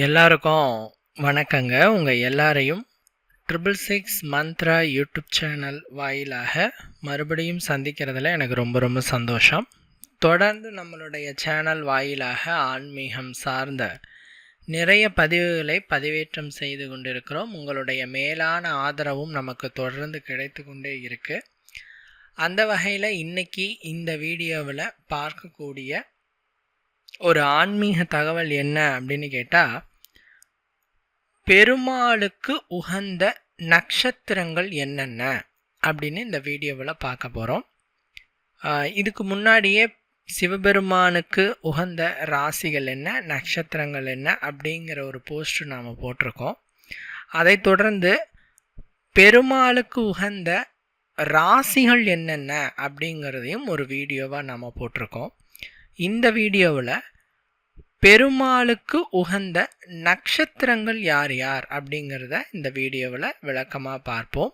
எல்லாருக்கும் வணக்கங்க. உங்கள் எல்லாரையும் 666 மந்த்ரா யூடியூப் சேனல் வாயிலாக மறுபடியும் சந்திக்கிறதுல எனக்கு ரொம்ப ரொம்ப சந்தோஷம். தொடர்ந்து நம்மளுடைய சேனல் வாயிலாக ஆன்மீகம் சார்ந்த நிறைய பதிவுகளை பதிவேற்றம் செய்து கொண்டிருக்கிறோம். உங்களுடைய மேலான ஆதரவும் நமக்கு தொடர்ந்து கிடைத்து கொண்டே இருக்குது. அந்த வகையில் இன்னைக்கு இந்த வீடியோவில் பார்க்கக்கூடிய ஒரு ஆன்மீக தகவல் என்ன அப்படின்னு கேட்டால், பெருமாளுக்கு உகந்த நட்சத்திரங்கள் என்னென்ன அப்படின்னு இந்த வீடியோவில் பார்க்க போகிறோம். இதுக்கு முன்னாடியே சிவபெருமானுக்கு உகந்த ராசிகள் என்ன, நட்சத்திரங்கள் என்ன அப்படிங்கிற ஒரு போஸ்ட் நாம் போட்டிருக்கோம். அதை தொடர்ந்து பெருமாளுக்கு உகந்த ராசிகள் என்னென்ன அப்படிங்கிறதையும் ஒரு வீடியோவாக நாம் போட்டிருக்கோம். இந்த வீடியோவில் பெருமாளுக்கு உகந்த நட்சத்திரங்கள் யார் யார் அப்படிங்கிறத இந்த வீடியோவில் விளக்கமாக பார்ப்போம்.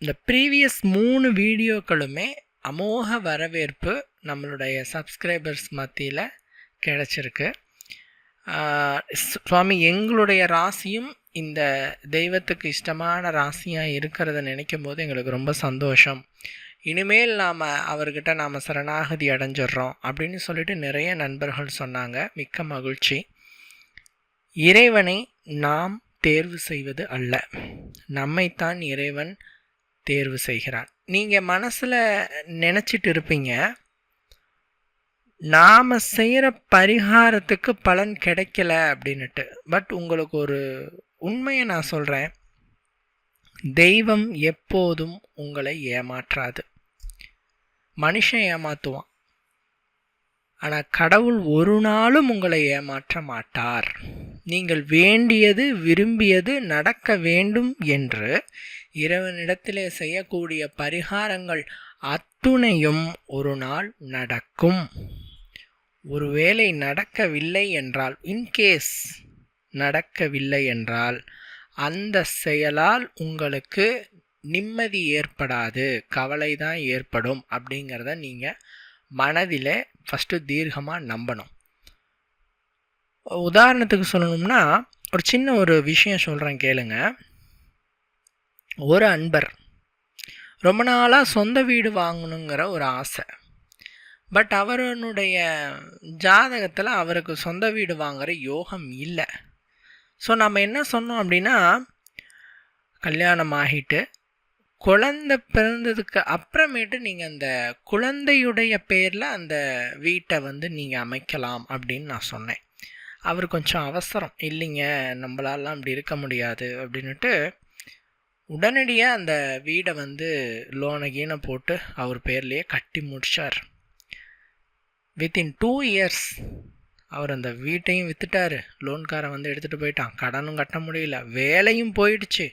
இந்த ப்ரீவியஸ் 3 வீடியோக்களுமே அமோக வரவேற்பு நம்மளுடைய சப்ஸ்கிரைபர்ஸ் மத்தியில் கிடச்சிருக்கு. சுவாமி, எங்களுடைய ராசியும் இந்த தெய்வத்துக்கு இஷ்டமான ராசியாக இருக்கிறத நினைக்கும் போது எங்களுக்கு ரொம்ப சந்தோஷம். இனிமேல் நாம் அவர்கிட்ட நாம் சரணாகதி அடைஞ்சிட்றோம் அப்படின்னு சொல்லிட்டு நிறைய நண்பர்கள் சொன்னாங்க. மிக்க மகிழ்ச்சி. இறைவனை நாம் தேர்வு செய்வது அல்ல, நம்மைத்தான் இறைவன் தேர்வு செய்கிறான். நீங்கள் மனசில் நினச்சிட்டு இருப்பீங்க, நாம் செய்கிற பரிகாரத்துக்கு பலன் கிடைக்கல அப்படின்னுட்டு. பட் உங்களுக்கு ஒரு உண்மையை நான் சொல்கிறேன், தெய்வம் எப்போதும் உங்களை ஏமாற்றாது. மனுஷன் ஏமாற்றுவான், ஆனால் கடவுள் ஒரு நாளும் உங்களை ஏமாற்ற மாட்டார். நீங்கள் வேண்டியது விரும்பியது நடக்க வேண்டும் என்று இறைவனிடத்திலே செய்யக்கூடிய பரிகாரங்கள் அத்துணையும் ஒரு நாள் நடக்கும். ஒருவேளை நடக்கவில்லை என்றால், இன்கேஸ் நடக்கவில்லை என்றால், அந்த செயலால் உங்களுக்கு நிம்மதி ஏற்படாது, கவலை தான் ஏற்படும் அப்படிங்கிறத நீங்கள் மனதில் ஃபஸ்ட்டு தீர்க்கமாக நம்பணும். உதாரணத்துக்கு சொல்லணும்னா, ஒரு சின்ன ஒரு விஷயம் சொல்கிறேன் கேளுங்க. ஒரு அன்பர் ரொம்ப நாளாக சொந்த வீடு வாங்கணுங்கிற ஒரு ஆசை. பட் அவருடைய ஜாதகத்தில் அவருக்கு சொந்த வீடு வாங்குகிற யோகம் இல்லை. ஸோ நம்ம என்ன சொன்னோம் அப்படின்னா, கல்யாணம் ஆகிட்டு குழந்தை பிறந்ததுக்கு அப்புறமேட்டு நீங்கள் அந்த குழந்தையுடைய பேரில் அந்த வீட்டை நீங்கள் அமைக்கலாம் அப்படின்னு நான் சொன்னேன். அவர் கொஞ்சம் அவசரம், இல்லைங்க நம்மளாலாம் அப்படி இருக்க முடியாது அப்படின்ட்டு உடனடியாக அந்த வீடை லோனை கீனை போட்டு அவர் பேர்லேயே கட்டி முடித்தார். வித்தின் 2 இயர்ஸ் அவர் அந்த வீட்டையும் விற்றுட்டார். லோன்காரன் எடுத்துகிட்டு போயிட்டான். கடனும் கட்ட முடியல, வேலையும் போயிடுச்சு.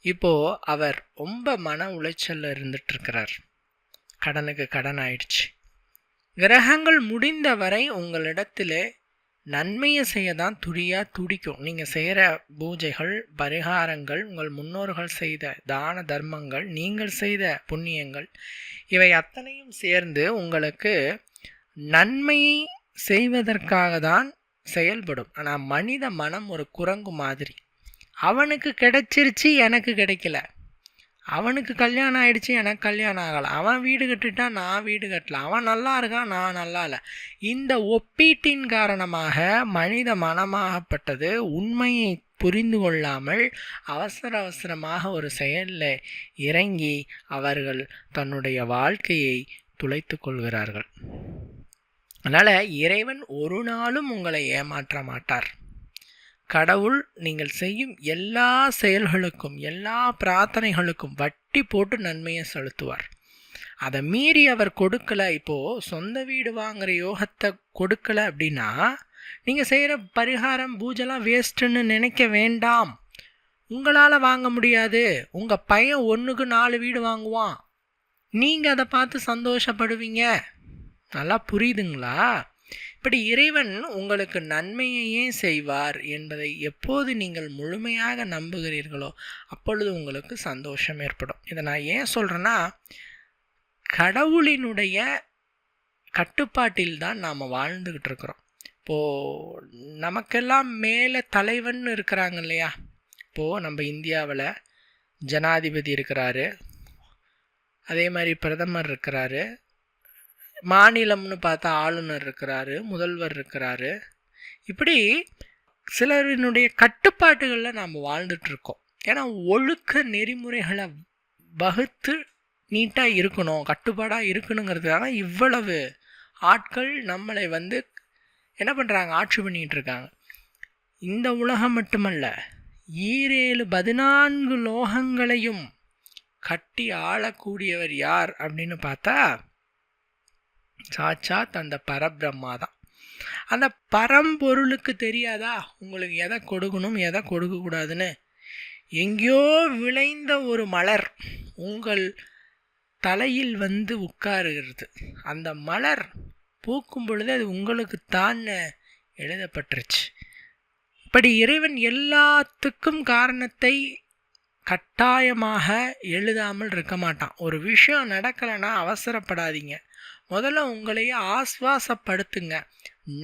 இப்போது அவர் ரொம்ப மன உளைச்சலில் இருந்துகிட்ருக்கிறார். கடனுக்கு கடன் ஆயிடுச்சு. கிரகங்கள் முடிந்த வரை உங்களிடத்தில் நன்மையை செய்ய தான் துடிக்கும். நீங்கள் செய்கிற பூஜைகள், பரிகாரங்கள், உங்கள் முன்னோர்கள் செய்த தான தர்மங்கள், நீங்கள் செய்த புண்ணியங்கள், இவை அத்தனையும் சேர்ந்து உங்களுக்கு நன்மையை செய்வதற்காக தான் செயல்படும். ஆனால் மனித மனம் ஒரு குரங்கு மாதிரி. அவனுக்கு கிடைச்சிருச்சு, எனக்கு கிடைக்கல. அவனுக்கு கல்யாணம் ஆயிடுச்சு, எனக்கு கல்யாணம் ஆகலை. அவன் வீடு கட்டிட்டான், நான் வீடு கட்டல. அவன் நல்லா இருக்கான், நான் நல்லா இல்லை. இந்த ஒப்பீட்டின் காரணமாக மனித மனமாகப்பட்டது உண்மையை புரிந்து கொள்ளாமல் அவசரமாக ஒரு செயலில் இறங்கி அவர்கள் தன்னுடைய வாழ்க்கையை துளைத்து கொள்கிறார்கள். அதனால் இறைவன் ஒரு நாளும் உங்களை ஏமாற்ற மாட்டார். கடவுள் நீங்கள் செய்யும் எல்லா செயல்களுக்கும், எல்லா பிரார்த்தனைகளுக்கும் வட்டி போட்டு நன்மையை செலுத்துவார். அதை மீறி அவர் கொடுக்கல, இப்போது சொந்த வீடு வாங்குகிற யோகத்தை கொடுக்கல அப்படின்னா நீங்கள் செய்கிற பரிகாரம் பூஜைலாம் வேஸ்ட்டுன்னு நினைக்க வேண்டாம். உங்களால் வாங்க முடியாது, உங்கள் பையன் 1க்கு 4 வீடு வாங்குவான், நீங்கள் அதை பார்த்து சந்தோஷப்படுவீங்க. நல்லா புரியுதுங்களா? இப்படி இறைவன் உங்களுக்கு நன்மையையே செய்வார் என்பதை எப்போது நீங்கள் முழுமையாக நம்புகிறீர்களோ அப்பொழுது உங்களுக்கு சந்தோஷம் ஏற்படும். இதை நான் ஏன் சொல்கிறேன்னா, கடவுளினுடைய கட்டுப்பாட்டில் தான் நாம் வாழ்ந்துக்கிட்டு இருக்கிறோம். இப்போது நமக்கெல்லாம் மேலே தலைவன் இருக்கிறாங்க இல்லையா? இப்போது நம்ம இந்தியாவில் ஜனாதிபதி இருக்கிறாரு, அதே மாதிரி பிரதமர் இருக்கிறாரு, மாநிலம்னு பார்த்தா ஆளுநர் இருக்கிறாரு, முதல்வர் இருக்கிறாரு. இப்படி சிலரினுடைய கட்டுப்பாட்டுகளில் நாம் வாழ்ந்துட்டுருக்கோம். ஏன்னா ஒழுக்க நெறிமுறைகளை வகுத்து நீட்டாக இருக்கணும், கட்டுப்பாடாக இருக்கணுங்கிறதுக்காக இவ்வளவு ஆட்கள் நம்மளை என்ன பண்ணுறாங்க, ஆட்சி பண்ணிகிட்டு இருக்காங்க. இந்த உலகம் மட்டுமல்ல, 14 லோகங்களையும் கட்டி ஆளக்கூடியவர் யார் அப்படின்னு பார்த்தா சாட்சாத் அந்த பரபிரம்மா தான். அந்த பரம்பொருளுக்கு தெரியாதா உங்களுக்கு எதை கொடுக்கணும் எதை கொடுக்கக்கூடாதுன்னு? எங்கேயோ விளைந்த ஒரு மலர் உங்கள் தலையில் உட்காருகிறது. அந்த மலர் பூக்கும் பொழுது அது உங்களுக்கு தான் எழுதப்பட்டுருச்சு. இப்படி இறைவன் எல்லாத்துக்கும் காரணத்தை கட்டாயமாக எழுதாமல் இருக்க மாட்டான். ஒரு விஷயம் நடக்கலைன்னா அவசரப்படாதீங்க, முதல்ல உங்களையே ஆஸ்வாசப்படுத்துங்க.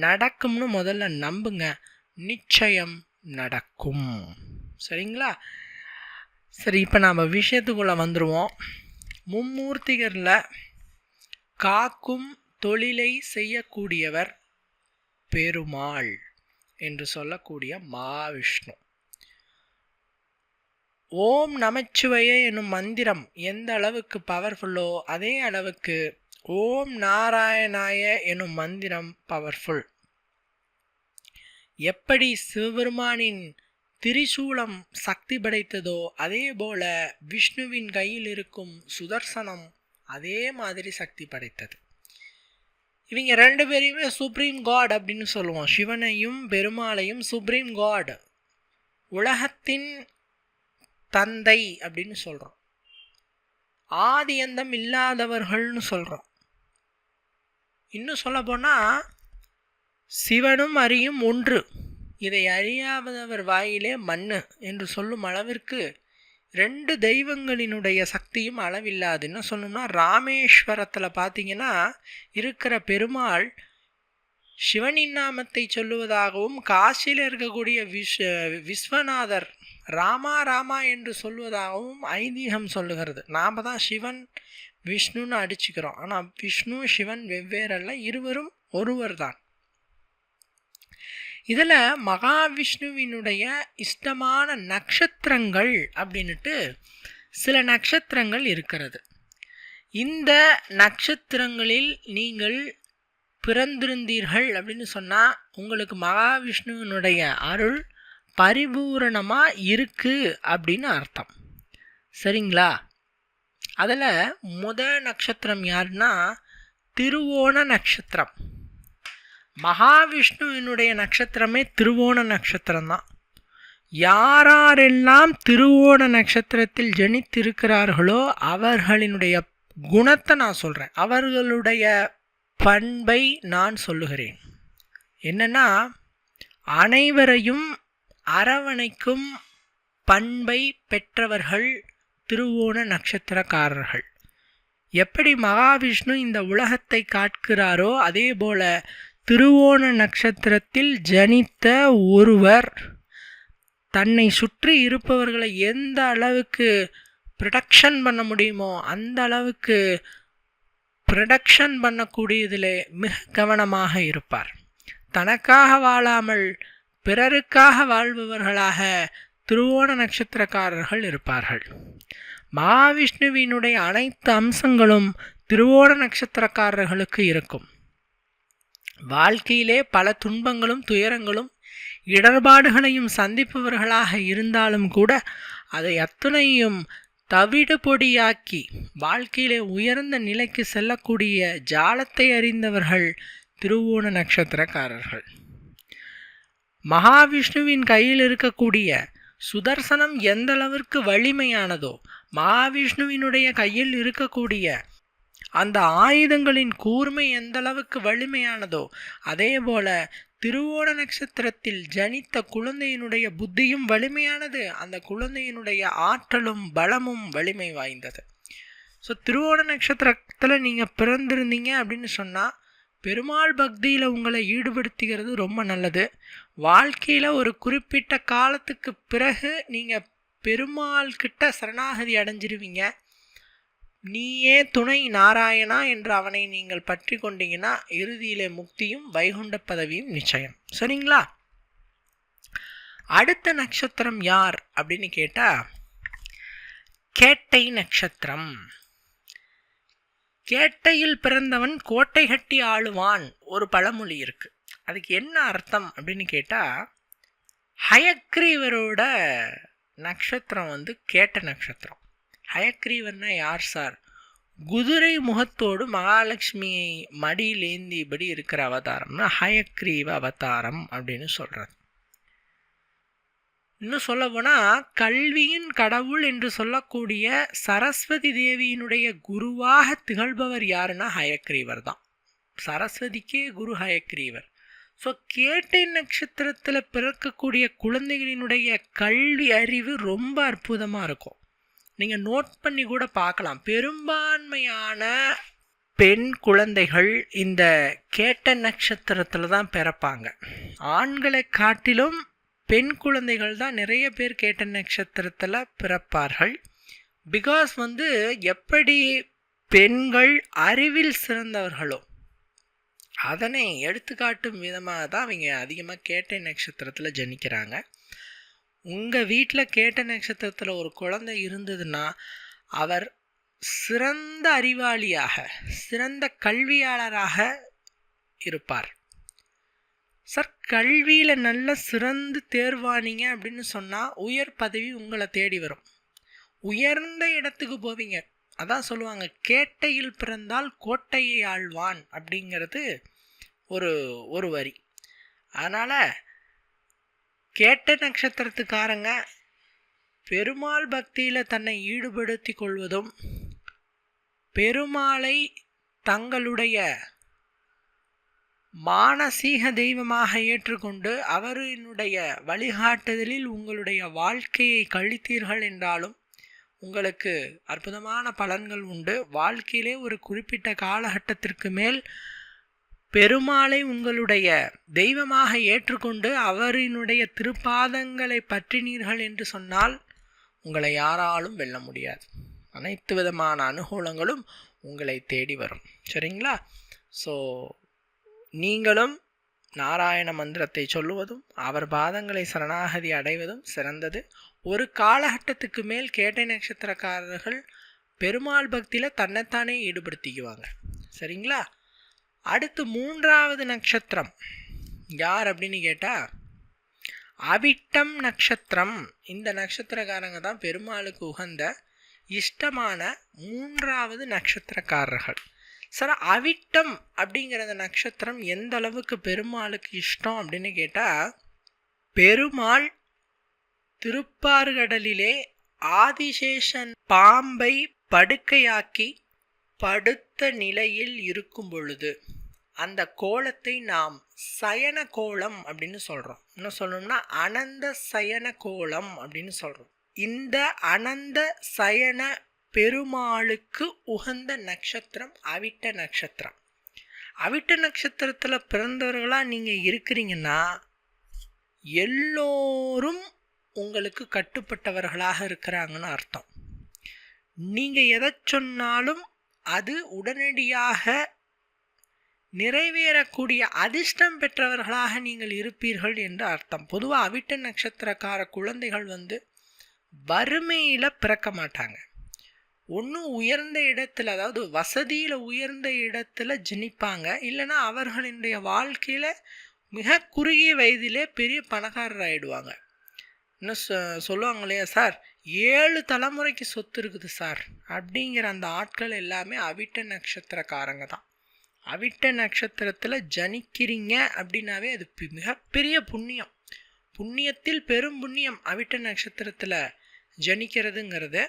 நடக்கும்னு முதல்ல நம்புங்க, நிச்சயம் நடக்கும். சரிங்களா? சரி, இப்போ நாம் விஷயத்துக்குள்ளே வந்துடுவோம். மும்மூர்த்திகளில் காக்கும் தொழிலை செய்யக்கூடியவர் பெருமாள் என்று சொல்லக்கூடிய மகாவிஷ்ணு. ஓம் நமச்சிவாய என்னும் மந்திரம் எந்த அளவுக்கு பவர்ஃபுல்லோ அதே அளவுக்கு ஓம் நாராயணாய என்னும் மந்திரம் பவர்ஃபுல். எப்படி சிவபெருமானின் திரிசூலம் சக்தி படைத்ததோ அதே போல விஷ்ணுவின் கையில் இருக்கும் சுதர்சனம் அதே மாதிரி சக்தி படைத்தது. இவங்க 2 பேரையுமே சுப்ரீம் காட் அப்படின்னு சொல்லுவோம். சிவனையும் பெருமாளையும் சுப்ரீம் காட், உலகத்தின் தந்தை அப்படின்னு சொல்கிறோம். ஆதி அந்தம் இல்லாதவர்கள்னு சொல்கிறோம். இன்னும் சொல்ல போனால் சிவனும் அரியும் ஒன்று, இதை அறியாதவர் வாயிலே மண்ணு என்று சொல்லும் அளவிற்கு 2 தெய்வங்களினுடைய சக்தியும் அளவில்லாதுன்னு சொல்லணும்னா, ராமேஸ்வரத்தில் பார்த்தீங்கன்னா இருக்கிற பெருமாள் சிவனின் நாமத்தை சொல்லுவதாகவும், காசியில் இருக்கக்கூடிய விஸ்வநாதர் ராமா ராமா என்று சொல்வதாகவும் ஐதீகம் சொல்லுகிறது. நாம் தான் சிவன் விஷ்ணுன்னு அடிச்சுக்கிறோம். ஆனால் விஷ்ணு சிவன் வெவ்வேறல்ல, இருவரும் ஒருவர் தான். இதில் மகாவிஷ்ணுவினுடைய இஷ்டமான நட்சத்திரங்கள் அப்படின்ட்டு சில நட்சத்திரங்கள் இருக்கிறது. இந்த நட்சத்திரங்களில் நீங்கள் பிறந்திருந்தீர்கள் அப்படின்னு சொன்னால் உங்களுக்கு மகாவிஷ்ணுவினுடைய அருள் பரிபூரணமாக இருக்குது அப்படின்னு அர்த்தம். சரிங்களா? அதில் நட்சத்திரம் யாருன்னா திருவோண நட்சத்திரம். மகாவிஷ்ணுவினுடைய நட்சத்திரமே திருவோண நட்சத்திரம்தான். யாரெல்லாம் திருவோண நட்சத்திரத்தில் ஜனித்திருக்கிறார்களோ அவர்களினுடைய குணத்தை நான் சொல்கிறேன், அவர்களுடைய பண்பை நான் சொல்லுகிறேன். என்னன்னா, அனைவரையும் அரவணைக்கும் பண்பை பெற்றவர்கள் திருவோண நட்சத்திரக்காரர்கள். எப்படி மகாவிஷ்ணு இந்த உலகத்தை காட்கிறாரோ அதே போல திருவோண நட்சத்திரத்தில் ஜனித்த ஒருவர் தன்னை சுற்றி இருப்பவர்களை எந்த அளவுக்கு ப்ரொடக்ஷன் பண்ண முடியுமோ அந்த அளவுக்கு ப்ரொடக்ஷன் பண்ணக்கூடியதிலே மிக கவனமாக இருப்பார். தனக்காக வாழாமல் பிறருக்காக வாழ்பவர்களாக திருவோண நட்சத்திரக்காரர்கள் இருப்பார்கள். மகாவிஷ்ணுவினுடைய அனைத்து அம்சங்களும் திருவோண நட்சத்திரக்காரர்களுக்கு இருக்கும். வாழ்க்கையிலே பல துன்பங்களும் துயரங்களும் இடர்பாடுகளையும் சந்திப்பவர்களாக இருந்தாலும் கூட அதை அத்தனையும் தவிடு பொடியாக்கி வாழ்க்கையிலே உயர்ந்த நிலைக்கு செல்லக்கூடிய ஜாலத்தை அறிந்தவர்கள் திருவோண நட்சத்திரக்காரர்கள். மகாவிஷ்ணுவின் கையில் இருக்கக்கூடிய சுதர்சனம் எந்த அளவிற்கு வலிமையானதோ, மகாவிஷ்ணுவினுடைய கையில் இருக்கக்கூடிய அந்த ஆயுதங்களின் கூர்மை எந்த அளவுக்கு வலிமையானதோ அதே போல திருவோண நட்சத்திரத்தில் ஜனித்த குழந்தையினுடைய புத்தியும் வலிமையானது, அந்த குழந்தையினுடைய ஆற்றலும் பலமும் வலிமை வாய்ந்தது. ஸோ திருவோண நட்சத்திரத்தில் நீங்கள் பிறந்திருந்தீங்க அப்படின்னு சொன்னால் பெருமாள் பக்தியில் உங்களை ஈடுபடுத்திக்கிறது ரொம்ப நல்லது. வாழ்க்கையில் ஒரு குறிப்பிட்ட காலத்துக்கு பிறகு நீங்கள் பெருமாள் கிட்ட சரணாகதி அடைஞ்சிருவீங்க. நீயே துணை நாராயணா என்று அவனை நீங்கள் பற்றி கொண்டீங்கன்னா இறுதியிலே முக்தியும் வைகுண்ட பதவியும் நிச்சயம். சரிங்களா? அடுத்த நட்சத்திரம் யார் அப்படின்னு கேட்டால் கேட்டை நட்சத்திரம். கேட்டையில் பிறந்தவன் கோட்டை கட்டி ஆளுவான் ஒரு பழமொழி இருக்கு. அதுக்கு என்ன அர்த்தம் அப்படின்னு கேட்டால், ஹயக்ரீவரோட நட்சத்திரம் கேட்ட நட்சத்திரம். ஹயக்ரீவர்னா யார் சார்? குதிரை முகத்தோடு மகாலட்சுமியை மடியில் ஏந்தியபடி இருக்கிற அவதாரம்னா ஹயக்ரீவ அவதாரம் அப்படின்னு சொல்கிறது. இன்னும் சொல்ல போனால் கல்வியின் கடவுள் என்று சொல்லக்கூடிய சரஸ்வதி தேவியினுடைய குருவாக திகழ்பவர் யாருன்னா ஹயக்ரீவர் தான். சரஸ்வதிக்கே குரு ஹயக்ரீவர். ஸோ கேட்டை நட்சத்திரத்தில் பிறக்கக்கூடிய குழந்தைகளினுடைய கல்வி அறிவு ரொம்ப அற்புதமாக இருக்கும். நீங்கள் நோட் பண்ணி கூட பார்க்கலாம். பெரும்பான்மையான பெண் குழந்தைகள் இந்த கேட்ட நட்சத்திரத்தில் தான் பிறப்பாங்க. ஆண்களை காட்டிலும் பெண் குழந்தைகள் தான் நிறைய பேர் கேட்ட நட்சத்திரத்தில் பிறப்பார்கள். பிகாஸ் எப்படி பெண்கள் அறிவில் சிறந்தவர்களோ அதனை எடுத்துக்காட்டும் விதமாக தான் அவங்க அதிகமாக கேட்ட நட்சத்திரத்தில் ஜனிக்கிறாங்க. உங்கள் வீட்டில் கேட்ட நட்சத்திரத்தில் ஒரு குழந்தை இருந்ததுன்னா அவர் சிறந்த அறிவாளியாக சிறந்த கல்வியாளராக இருப்பார். சார், கல்வியில் நல்ல சிறந்து தேர்வானீங்க அப்படின்னு சொன்னால் உயர் பதவி உங்களை தேடி வரும். உயர்ந்த இடத்துக்கு போவீங்க. அதான் சொல்லுவாங்க, கேட்டையில் பிறந்தால் கோட்டையை ஆழ்வான் அப்படிங்கிறது ஒரு வரி. அதனால் கேட்ட நட்சத்திரத்துக்காரங்க பெருமாள் பக்தியில் தன்னை ஈடுபடுத்தி கொள்வதும் பெருமாளை தங்களுடைய மானசீக தெய்வமாக ஏற்றுக்கொண்டு அவரினுடைய வழிகாட்டுதலில் உங்களுடைய வாழ்க்கையை கழித்தீர்கள் என்றாலும் உங்களுக்கு அற்புதமான பலன்கள் உண்டு. வாழ்க்கையிலே ஒரு குறிப்பிட்ட காலகட்டத்திற்கு மேல் பெருமாளை உங்களுடைய தெய்வமாக ஏற்றுக்கொண்டு அவரினுடைய திருப்பாதங்களை பற்றினீர்கள் என்று சொன்னால் உங்களை யாராலும் வெல்ல முடியாது. அனைத்து விதமான அனுகூலங்களும் உங்களை தேடி வரும். சரிங்களா? ஸோ நீங்களும் நாராயண மந்திரத்தை சொல்லுவதும் அவர் பாதங்களை சரணாகதி அடைவதும் சிறந்தது. ஒரு காலகட்டத்துக்கு மேல் கேட்டை நட்சத்திரக்காரர்கள் பெருமாள் பக்தியில் தன்னைத்தானே ஈடுபடுத்திக்குவாங்க. சரிங்களா? அடுத்து 3வது நட்சத்திரம் யார் அப்படின்னு கேட்டால் அவிட்டம் நட்சத்திரம். இந்த நட்சத்திரக்காரங்க தான் பெருமாளுக்கு உகந்த இஷ்டமான 3வது நட்சத்திரக்காரர்கள். சார், அவிட்டம் அப்படிங்கிற நட்சத்திரம் எந்த அளவுக்கு பெருமாளுக்கு இஷ்டம் அப்படின்னு கேட்டால், பெருமாள் திருப்பார்கடலிலே ஆதிசேஷன் பாம்பை படுக்கையாக்கி படுத்த நிலையில் இருக்கும் பொழுது அந்த கோலத்தை நாம் சயன கோலம் அப்படின்னு சொல்கிறோம். இன்னும் சொல்லணும்னா அனந்த சயன கோலம் அப்படின்னு சொல்கிறோம். இந்த அனந்த சயன பெருமாளுக்கு உகந்த நட்சத்திரம் அவிட்ட நட்சத்திரம். அவிட்ட நட்சத்திரத்தில் பிறந்தவர்களாக நீங்கள் இருக்கிறீங்கன்னா எல்லோரும் உங்களுக்கு கட்டுப்பட்டவர்களாக இருக்கிறாங்கன்னு அர்த்தம். நீங்கள் எதை சொன்னாலும் அது உடனடியாக நிறைவேறக்கூடிய அதிர்ஷ்டம் பெற்றவர்களாக நீங்கள் இருப்பீர்கள் என்று அர்த்தம். பொதுவாக அவிட்ட நட்சத்திரக்கார குழந்தைகள் வறுமையில் பிறக்க மாட்டாங்க. ஒன்றும் உயர்ந்த இடத்துல, அதாவது வசதியில் உயர்ந்த இடத்துல ஜனிப்பாங்க. இல்லைன்னா அவர்களுடைய வாழ்க்கையில் மிக குறுகிய வயதிலே பெரிய பணக்காரர் ஆகிடுவாங்க. இன்னும் சொல்லுவாங்க இல்லையா, சார் 7 தலைமுறைக்கு சொத்து இருக்குது சார் அப்படிங்கிற அந்த ஆட்கள் எல்லாமே அவிட்ட நட்சத்திரக்காரங்க தான். அவிட்ட நட்சத்திரத்தில் ஜனிக்கிறீங்க அப்படின்னாவே அது மிகப்பெரிய புண்ணியம். புண்ணியத்தில் பெரும் புண்ணியம் அவிட்ட நட்சத்திரத்தில் ஜனிக்கிறதுங்கிறது.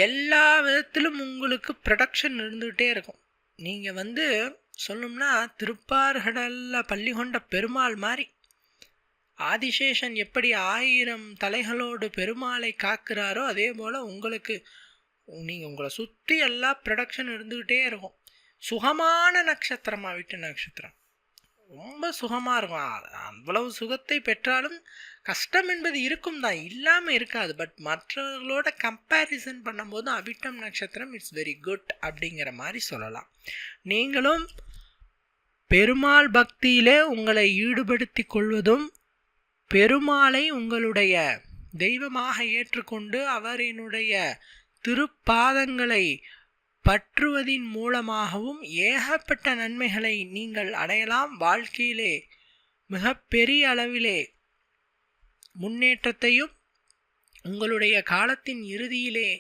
எல்லா விதத்திலும் உங்களுக்கு ப்ரொடக்ஷன் இருந்துகிட்டே இருக்கும். நீங்கள் சொல்லணும்னா திருப்பார்கடலில் பள்ளி கொண்ட பெருமாள் மாதிரி ஆதிசேஷன் எப்படி 1000 தலைகளோடு பெருமாளை காக்கிறாரோ அதே போல் உங்களுக்கு நீங்கள் உங்களை சுற்றி எல்லா ப்ரொடக்ஷன் இருந்துக்கிட்டே இருக்கும். சுகமான நட்சத்திரம் அவிட்ட நட்சத்திரம். ரொம்ப சுகமாக இருக்கும். அவ்வளவு சுகத்தை பெற்றாலும் கஷ்டம் என்பது இருக்கும் தான், இல்லாமல் இருக்காது. பட் மற்றவர்களோட கம்பேரிசன் பண்ணும்போது அவிட்டம் நட்சத்திரம் இட்ஸ் வெரி குட் அப்படிங்கிற மாதிரி சொல்லலாம். நீங்களும் பெருமாள் பக்தியிலே உங்களை ஈடுபடுத்தி கொள்வதும், பெருமாளை உங்களுடைய தெய்வமாக ஏற்றுக்கொண்டு அவரினுடைய திருப்பாதங்களை பற்றுவதின் மூலமாகவும் ஏகப்பட்ட நன்மைகளை நீங்கள் அடையலாம். வாழ்க்கையிலே மிகப்பெரிய அளவிலே முன்னேற்றத்தையும் உங்களுடைய காலத்தின் இறுதியிலே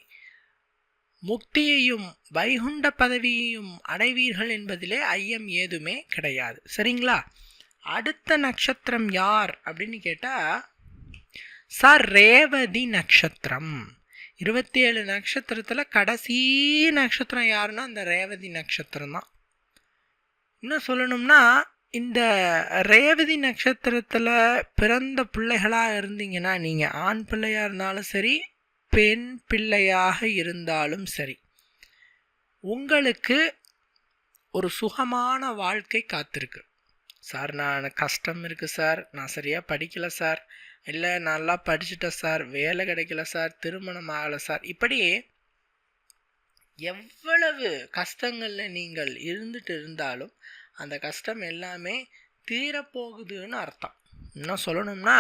முக்தியையும் வைகுண்ட பதவியையும் அடைவீர்கள் என்பதிலே ஐயம் ஏதுமே கிடையாது. சரிங்களா? அடுத்த நட்சத்திரம் யார் அப்படின்னு கேட்டால் சார் ரேவதி நட்சத்திரம். 27 நட்சத்திரத்தில் கடைசி நட்சத்திரம் யாருன்னா அந்த ரேவதி நட்சத்திரம் தான். இன்னும் சொல்லணும்னா இந்த ரேவதி நட்சத்திரத்தில் பிறந்த பிள்ளைகளாக இருந்தீங்கன்னா, நீங்கள் ஆண் பிள்ளையாக இருந்தாலும் சரி பெண் பிள்ளையாக இருந்தாலும் சரி, உங்களுக்கு ஒரு சுகமான வாழ்க்கை காத்திருக்கு. சார் நான் கஷ்டம் இருக்குது சார், நான் சரியாக படிக்கலை சார், இல்லை நல்லா படிச்சுட்டேன் சார், வேலை கிடைக்கல சார், திருமணம் ஆகலை சார், இப்படி எவ்வளவு கஷ்டங்களில் நீங்கள் இருந்துட்டு இருந்தாலும் அந்த கஷ்டம் எல்லாமே தீரப்போகுதுன்னு அர்த்தம். இன்னும் சொல்லணும்னா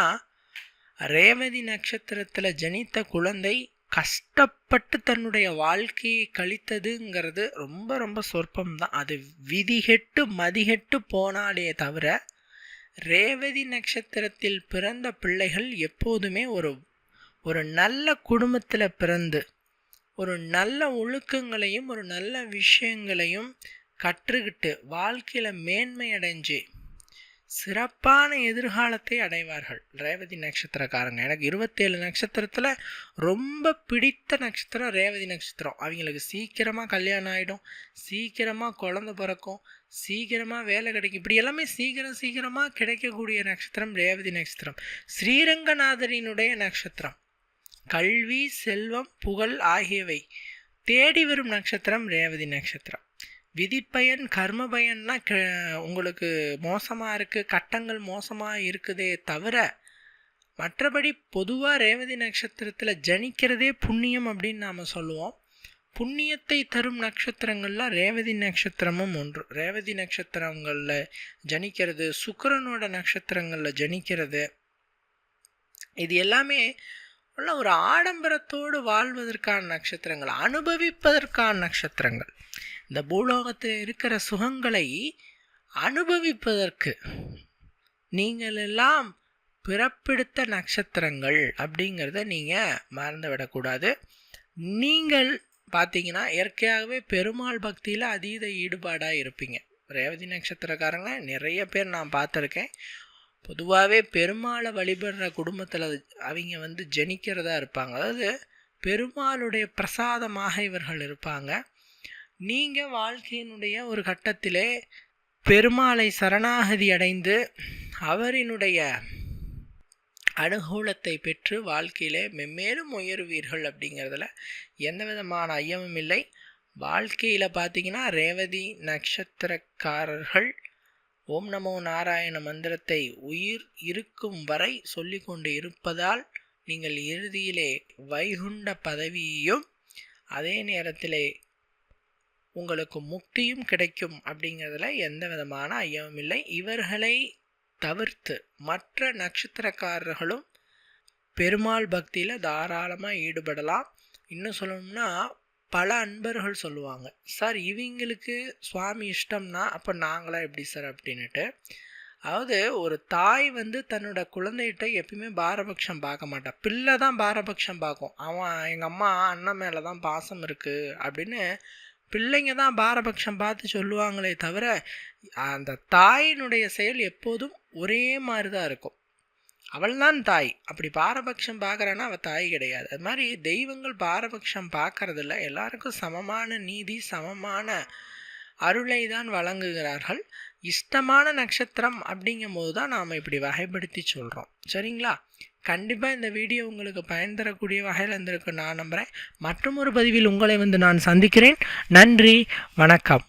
ரேவதி நட்சத்திரத்தில் ஜனித்த குழந்தை கஷ்டப்பட்டு தன்னுடைய வாழ்க்கையை கழித்ததுங்கிறது ரொம்ப ரொம்ப சொற்பம்தான். அது விதிகெட்டு மதிகெட்டு போனாலே தவிர ரேவதி நட்சத்திரத்தில் பிறந்த பிள்ளைகள் எப்போதுமே ஒரு நல்ல குடும்பத்தில் பிறந்து ஒரு நல்ல ஒழுக்கங்களையும் ஒரு நல்ல விஷயங்களையும் கற்றுக்கிட்டு வாழ்க்கையில் மேன்மை அடைஞ்சு சிறப்பான எதிர்காலத்தை அடைவார்கள் ரேவதி நட்சத்திரக்காரங்க. எனக்கு 27 நட்சத்திரத்தில் ரொம்ப பிடித்த நட்சத்திரம் ரேவதி நட்சத்திரம். அவங்களுக்கு சீக்கிரமாக கல்யாணம் ஆகிடும், சீக்கிரமாக குழந்தை பிறக்கும், சீக்கிரமாக வேலை கிடைக்கும். இப்படி எல்லாமே சீக்கிரமாக கிடைக்கக்கூடிய நட்சத்திரம் ரேவதி நட்சத்திரம். ஸ்ரீரங்கநாதரினுடைய நட்சத்திரம். கல்வி, செல்வம், புகழ் ஆகியவை தேடி வரும் நட்சத்திரம் ரேவதி நட்சத்திரம். விதிப்பயன் கர்ம பயன்னா உங்களுக்கு மோசமாக இருக்குது, கட்டங்கள் மோசமாக இருக்குதே தவிர மற்றபடி பொதுவாக ரேவதி நட்சத்திரத்தில் ஜனிக்கிறதே புண்ணியம் அப்படின்னு நாம் சொல்லுவோம். புண்ணியத்தை தரும் நட்சத்திரங்களில் ரேவதி நட்சத்திரமும் ஒன்று. ரேவதி நட்சத்திரங்களில் ஜனிக்கிறது, சுக்கிரனோட நட்சத்திரங்களில் ஜனிக்கிறது, இது எல்லாமே உள்ள ஒரு ஆடம்பரத்தோடு வாழ்வதற்கான நட்சத்திரங்கள், அனுபவிப்பதற்கான நட்சத்திரங்கள். இந்த பூலோகத்தில் இருக்கிற சுகங்களை அனுபவிப்பதற்கு நீங்கள் எல்லாம் பிறப்பெடுத்த நட்சத்திரங்கள் அப்படிங்கிறத நீங்கள் மறந்து விடக்கூடாது. நீங்கள் பார்த்தீங்கன்னா இயற்கையாகவே பெருமாள் பக்தியில் அதீத ஈடுபாடாக இருப்பீங்க. ரேவதி நட்சத்திரக்காரங்க நிறைய பேர் நான் பார்த்துருக்கேன். பொதுவாகவே பெருமாளை வழிபடுற குடும்பத்தில் அவங்க ஜனிக்கிறதா இருப்பாங்க. அதாவது பெருமாளுடைய பிரசாதமாக இவர்கள் இருப்பாங்க. நீங்கள் வாழ்க்கையினுடைய ஒரு கட்டத்திலே பெருமாளை சரணாகதி அடைந்து அவரினுடைய அனுகூலத்தை பெற்று வாழ்க்கையிலே மென்மேலும் உயர்வீர்கள் அப்படிங்கிறதுல எந்த விதமான ஐயமும் இல்லை. வாழ்க்கையில் பார்த்தீங்கன்னா ரேவதி நட்சத்திரக்காரர்கள் ஓம் நமோ நாராயண மந்திரத்தை உயிர் இருக்கும் வரை சொல்லி கொண்டு இருப்பதால் நீங்கள் இறுதியிலே வைகுண்ட பதவியையும் அதே நேரத்திலே உங்களுக்கு முக்தியும் கிடைக்கும் அப்படிங்கிறதுல எந்த விதமான ஐயமும் இல்லை. இவர்களை தவிர்த்து மற்ற நட்சத்திரக்காரர்களும் பெருமாள் பக்தியில் தாராளமாக ஈடுபடலாம். இன்னும் சொல்லணும்னா பல அன்பர்கள் சொல்லுவாங்க, சார் இவங்களுக்கு சுவாமி இஷ்டம்னா அப்போ நாங்களாம் எப்படி சார் அப்படின்னுட்டு. அதாவது ஒரு தாய் தன்னோட குழந்தைகிட்ட எப்பயுமே பாரபட்சம் பார்க்க மாட்டான். பிள்ளை தான் பாரபட்சம் பார்க்கும். அவன் எங்கள் அம்மா அண்ணன் மேலே தான் பாசம் இருக்குது அப்படின்னு பிள்ளைங்க தான் பாரபட்சம் பார்த்து சொல்லுவாங்களே தவிர அந்த தாயினுடைய செயல் எப்போதும் ஒரே மாதிரி தான் இருக்கும். அவள் தான் தாய். அப்படி பாரபட்சம் பார்க்குறான்னா அவள் தாய் கிடையாது. அது மாதிரி தெய்வங்கள் பாரபட்சம் பார்க்கறதில்ல. எல்லாருக்கும் சமமான நீதி, சமமான அருளை தான் வழங்குகிறார்கள். இஷ்டமான நட்சத்திரம் அப்படிங்கும் போது தான் நாம் இப்படி வகைப்படுத்தி சொல்கிறோம். சரிங்களா? கண்டிப்பாக இந்த வீடியோ உங்களுக்கு பயன் தரக்கூடிய வகையில் இருந்திருக்கு நான் நம்புகிறேன். மற்றும் ஒரு பதிவில் உங்களை நான் சந்திக்கிறேன். நன்றி, வணக்கம்.